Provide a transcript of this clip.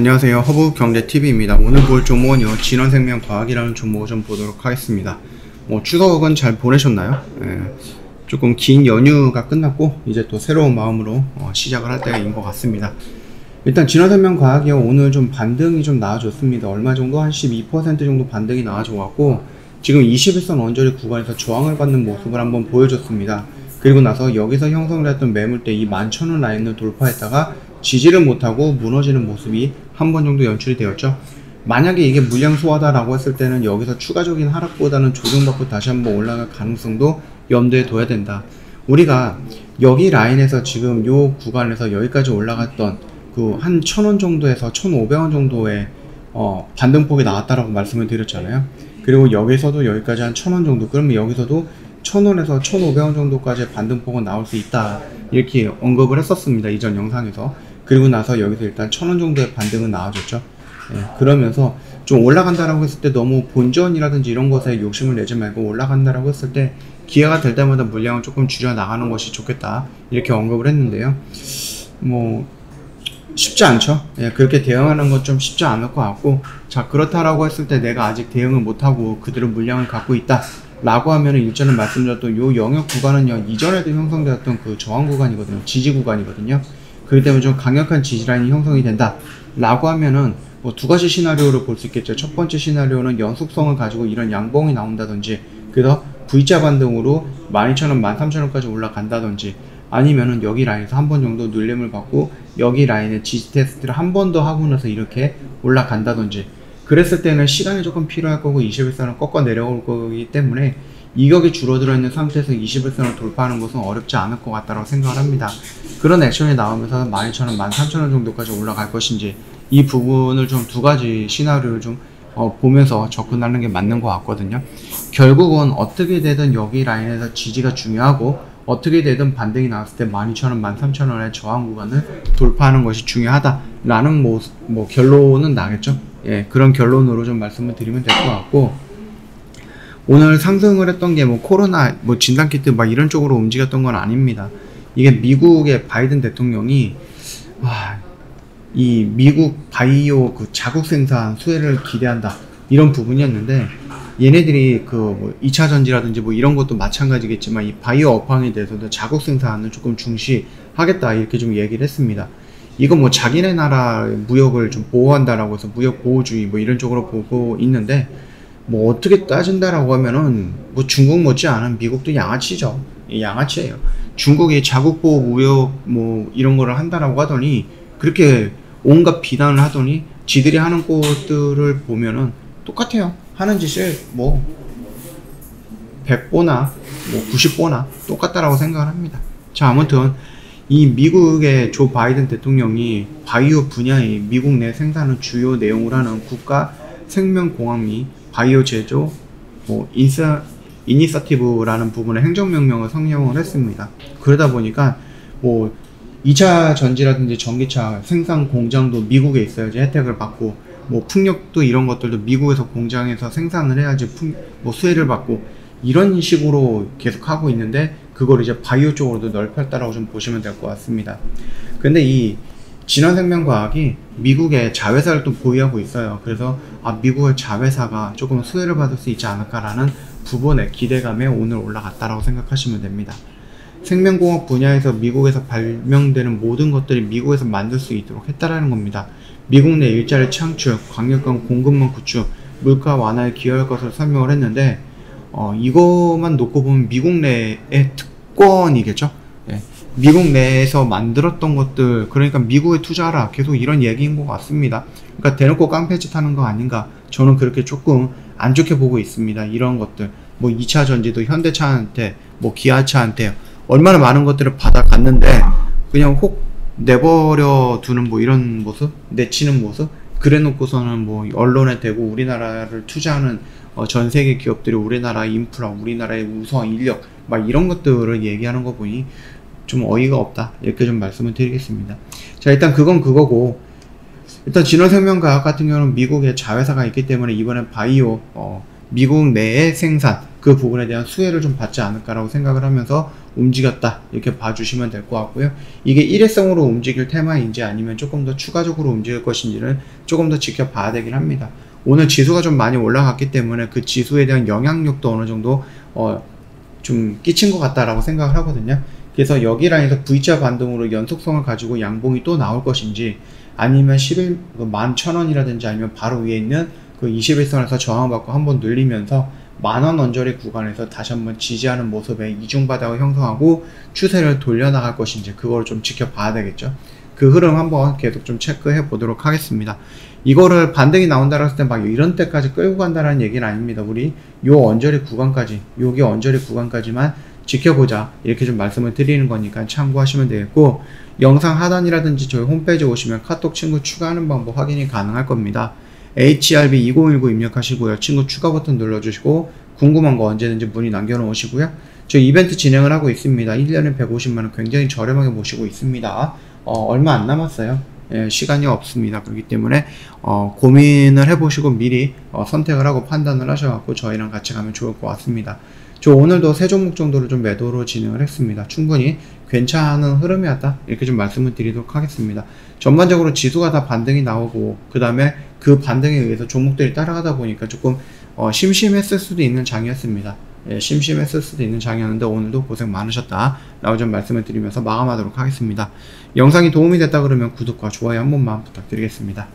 안녕하세요. 허브경제TV입니다. 오늘 볼 종목은요, 진원생명과학이라는 종목을 좀 보도록 하겠습니다. 추석은 잘 보내셨나요? 조금 긴 연휴가 끝났고 이제 또 새로운 마음으로 시작을 할 때인 것 같습니다. 일단 진원생명과학이요, 오늘 좀 반등이 좀 나와줬습니다. 얼마 정도? 한 12% 정도 반등이 나와줘갖고 지금 21선 언저리 구간에서 저항을 받는 모습을 한번 보여줬습니다. 그리고 나서 여기서 형성됐던 매물대 이 11,000원 라인을 돌파했다가 지지를 못하고 무너지는 모습이 한 번 정도 연출이 되었죠. 만약에 이게 물량 소화다라고 했을 때는 여기서 추가적인 하락보다는 조정받고 다시 한번 올라갈 가능성도 염두에 둬야 된다. 우리가 여기 라인에서 지금 요 구간에서 여기까지 올라갔던 그 한 1,000원 정도에서 1,500원 정도의 반등폭이 나왔다라고 말씀을 드렸잖아요. 그리고 여기서도 여기까지 한 1,000원 정도, 그러면 여기서도 1,000원에서 1,500원 정도까지 반등폭은 나올 수 있다, 이렇게 언급을 했었습니다, 이전 영상에서. 그리고 나서 여기서 일단 1,000원 정도의 반등은 나와줬죠. 그러면서 좀 올라간다라고 했을 때 너무 본전이라든지 이런 것에 욕심을 내지 말고 올라간다라고 했을 때 기회가 될 때마다 물량을 조금 줄여 나가는 것이 좋겠다, 이렇게 언급을 했는데요. 쉽지 않죠. 그렇게 대응하는 건 좀 쉽지 않을 것 같고, 자, 그렇다라고 했을 때 내가 아직 대응을 못하고 그대로 물량을 갖고 있다 라고 하면은 일전에 말씀드렸던 요 영역 구간은요, 이전에도 형성되었던 그 저항 구간이거든요. 지지 구간이거든요. 그렇기 때문에 좀 강력한 지지라인이 형성이 된다 라고 하면은 두 가지 시나리오를 볼 수 있겠죠. 첫 번째 시나리오는 연속성을 가지고 이런 양봉이 나온다든지, 그래서 V자 반등으로 12,000원, 13,000원까지 올라간다든지, 아니면은 여기 라인에서 한 번 정도 눌림을 받고 여기 라인에 지지 테스트를 한 번 더 하고 나서 이렇게 올라간다든지, 그랬을 때는 시간이 조금 필요할 거고 21선을 꺾어 내려올 거기 때문에 이격이 줄어들어 있는 상태에서 21선을 돌파하는 것은 어렵지 않을 것 같다고 생각을 합니다. 그런 액션이 나오면서 12,000원, 13,000원 정도까지 올라갈 것인지, 이 부분을 좀 두 가지 시나리오를 좀 보면서 접근하는 게 맞는 것 같거든요. 결국은 어떻게 되든 여기 라인에서 지지가 중요하고, 어떻게 되든 반등이 나왔을 때 12,000원, 13,000원의 저항 구간을 돌파하는 것이 중요하다라는 결론은 나겠죠. 그런 결론으로 좀 말씀을 드리면 될 것 같고, 오늘 상승을 했던 게 코로나 진단키트 이런 쪽으로 움직였던 건 아닙니다. 이게 미국의 바이든 대통령이 이 미국 바이오 그 자국 생산 수혜를 기대한다, 이런 부분이었는데, 얘네들이 2차 전지라든지 이런 것도 마찬가지겠지만 이 바이오 업황에 대해서도 자국 생산을 조금 중시하겠다, 이렇게 좀 얘기를 했습니다. 이거 자기네 나라 무역을 좀 보호한다라고 해서 무역 보호주의 이런 쪽으로 보고 있는데, 어떻게 따진다라고 하면은 중국 못지않은 미국도 양아치죠. 양아치예요. 중국이 자국 보호 무역 이런 거를 한다라고 하더니, 그렇게 온갖 비난을 하더니 지들이 하는 것들을 보면은 똑같아요. 하는 짓을 100보나 90보나 똑같다라고 생각을 합니다. 자, 아무튼 이 미국의 조 바이든 대통령이 바이오 분야의 미국 내 생산을 주요 내용으로 하는 국가 생명공학 및 바이오 제조 이니셔티브라는 부분의 행정명령을 성명을 했습니다. 그러다 보니까 2차 전지라든지 전기차 생산 공장도 미국에 있어야지 혜택을 받고, 풍력도 이런 것들도 미국에서 공장에서 생산을 해야지 수혜를 받고, 이런 식으로 계속 하고 있는데, 그걸 이제 바이오 쪽으로도 넓혔다라고 좀 보시면 될 것 같습니다. 근데 이 진원생명과학이 미국의 자회사를 또 보유하고 있어요. 그래서 미국의 자회사가 조금 수혜를 받을 수 있지 않을까라는 부분의 기대감에 오늘 올라갔다라고 생각하시면 됩니다. 생명공학 분야에서 미국에서 발명되는 모든 것들이 미국에서 만들 수 있도록 했다라는 겁니다. 미국 내 일자리 창출, 강력한 공급망 구축, 물가 완화에 기여할 것을 설명을 했는데, 이것만 놓고 보면 미국 내의 특권이겠죠. 미국 내에서 만들었던 것들, 그러니까 미국에 투자하라, 계속 이런 얘기인 것 같습니다. 그러니까 대놓고 깡패짓 하는 거 아닌가, 저는 그렇게 조금 안 좋게 보고 있습니다. 이런 것들 2차 전지도 현대차한테 기아차한테 얼마나 많은 것들을 받아갔는데 그냥 혹 내버려 두는 이런 모습, 내치는 모습, 그래 놓고서는 언론에 대고 우리나라를 투자하는 전 세계 기업들이 우리나라 인프라, 우리나라의 우수한 인력 이런 것들을 얘기하는 거 보니 좀 어이가 없다, 이렇게 좀 말씀을 드리겠습니다. 자, 일단 그건 그거고, 일단 진원생명과학 같은 경우는 미국의 자회사가 있기 때문에 이번에 바이오 미국 내의 생산 그 부분에 대한 수혜를 좀 받지 않을까라고 생각을 하면서 움직였다 이렇게 봐주시면 될 것 같고요. 이게 일회성으로 움직일 테마인지 아니면 조금 더 추가적으로 움직일 것인지는 조금 더 지켜봐야 되긴 합니다. 오늘 지수가 좀 많이 올라갔기 때문에 그 지수에 대한 영향력도 어느 정도 좀 끼친 것 같다라고 생각을 하거든요. 그래서 여기 라인에서 V자 반등으로 연속성을 가지고 양봉이 또 나올 것인지 아니면 11,000원이라든지 아니면 바로 위에 있는 그 21선에서 저항받고 한번 눌리면서 만원 언저리 구간에서 다시 한번 지지하는 모습의 이중바닥을 형성하고 추세를 돌려나갈 것인지 그걸 좀 지켜봐야 되겠죠. 그 흐름 한번 계속 좀 체크해 보도록 하겠습니다. 이거를 반등이 나온다고 했을 때 막 이런 때까지 끌고 간다는 얘기는 아닙니다. 우리 요 언저리 구간까지, 요게 언저리 구간까지만 지켜보자 이렇게 좀 말씀을 드리는 거니까 참고하시면 되겠고, 영상 하단이라든지 저희 홈페이지 오시면 카톡 친구 추가하는 방법 확인이 가능할 겁니다. HRB 2019 입력하시고요. 친구 추가 버튼 눌러주시고 궁금한 거 언제든지 문의 남겨놓으시고요. 저희 이벤트 진행을 하고 있습니다. 1년에 150만원 굉장히 저렴하게 모시고 있습니다. 얼마 안 남았어요. 예, 시간이 없습니다. 그렇기 때문에 고민을 해보시고 미리 선택을 하고 판단을 하셔갖고 저희랑 같이 가면 좋을 것 같습니다. 저 오늘도 3종목 정도를 좀 매도로 진행을 했습니다. 충분히 괜찮은 흐름이었다 이렇게 좀 말씀을 드리도록 하겠습니다. 전반적으로 지수가 다 반등이 나오고 그 다음에 그 반등에 의해서 종목들이 따라가다 보니까 조금 심심했을 수도 있는 장이었습니다. 예, 심심했을 수도 있는 장이었는데 오늘도 고생 많으셨다 라고 좀 말씀을 드리면서 마감하도록 하겠습니다. 영상이 도움이 됐다 그러면 구독과 좋아요 한 번만 부탁드리겠습니다.